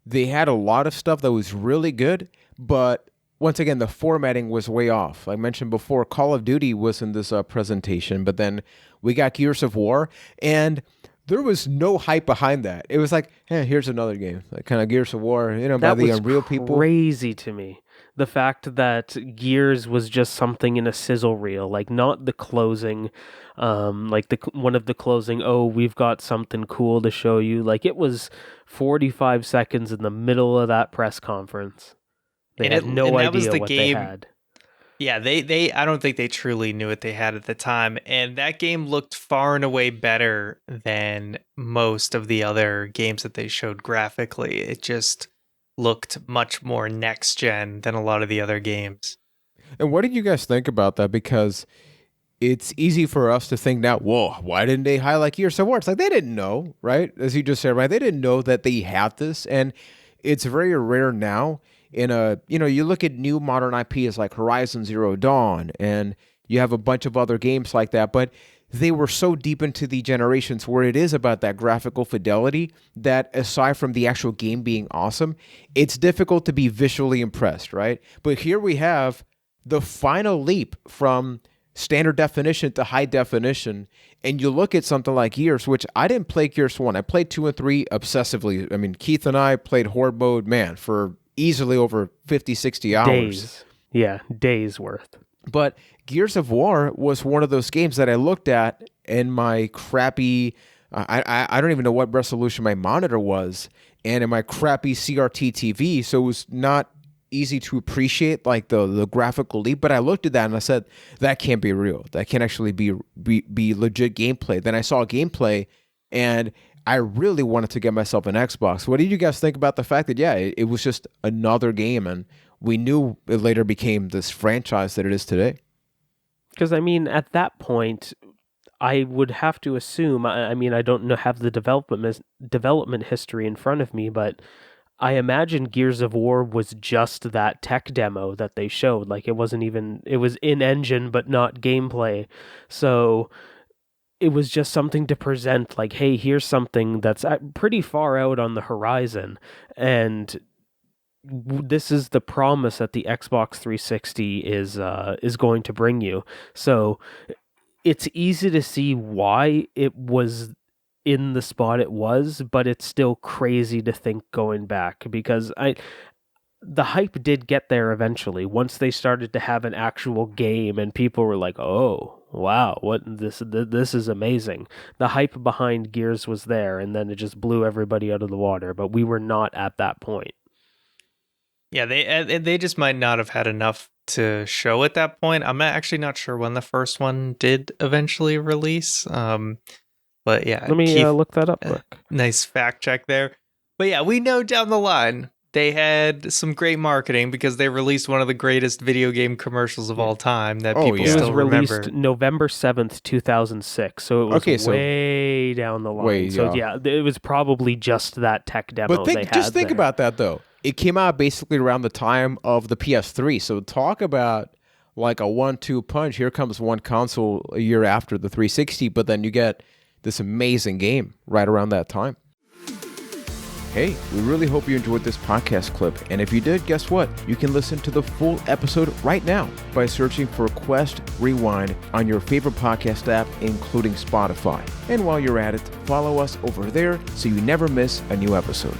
they had a lot of stuff that was really good, but once again, the formatting was way off. Like I mentioned before, Call of Duty was in this presentation, but then we got Gears of War, and there was no hype behind that. It was like, here's another game, like kind of Gears of War, by That the was Unreal people. crazy to me. The fact that Gears was just something in a sizzle reel, like not the closing, like one of the closing. Oh, we've got something cool to show you. Like it was 45 seconds in the middle of that press conference. They had no that was idea the what game. they had. Yeah, they I don't think they truly knew what they had at the time, and that game looked far and away better than most of the other games that they showed graphically. It just looked much more next gen than a lot of the other games. And what did you guys think about that? Because it's easy for us to think now, whoa, why didn't they highlight Gears of War? It's like they didn't know, right? As you just said, right? They didn't know that they had this, and it's very rare now. You look at new modern IPs like Horizon Zero Dawn, and you have a bunch of other games like that, but they were so deep into the generations where it is about that graphical fidelity that aside from the actual game being awesome, it's difficult to be visually impressed, right? But here we have the final leap from standard definition to high definition, and you look at something like Gears, which I didn't play Gears 1. I played 2 and 3 obsessively. I mean, Keith and I played Horde mode, man, for easily over 50, 60 hours. Days. Yeah, days worth. But Gears of War was one of those games that I looked at in my crappy, I don't even know what resolution my monitor was, and in my crappy CRT TV, so it was not easy to appreciate like the graphical leap. But I looked at that and I said, that can't be real. That can't actually be legit gameplay. Then I saw gameplay, and I really wanted to get myself an Xbox. What did you guys think about the fact that, it was just another game, and we knew it later became this franchise that it is today? Because, I mean, at that point, I would have to assume, I mean, I don't have the development history in front of me, but I imagine Gears of War was just that tech demo that they showed. Like, it was in-engine, but not gameplay. So it was just something to present, like, hey, here's something that's pretty far out on the horizon, and this is the promise that the Xbox 360 is going to bring you. So it's easy to see why it was in the spot it was, but it's still crazy to think going back, because the hype did get there eventually once they started to have an actual game and people were like, oh wow, what this is amazing. The hype behind Gears was there, and then it just blew everybody out of the water, but we were not at that point. Yeah, they just might not have had enough to show at that point. I'm actually not sure when the first one did eventually release. But yeah, let me look that up quick. Nice fact check there. But yeah, we know down the line they had some great marketing because they released one of the greatest video game commercials of all time that people still remember. It was released November 7th, 2006. So it was way down the line. So yeah, it was probably just that tech demo they had. Just think about that though. It came out basically around the time of the PS3. So talk about like a 1-2 punch. Here comes one console a year after the 360, but then you get this amazing game right around that time. Hey, we really hope you enjoyed this podcast clip, and if you did, guess what? You can listen to the full episode right now by searching for Quest Rewind on your favorite podcast app, including Spotify. And while you're at it, follow us over there so you never miss a new episode.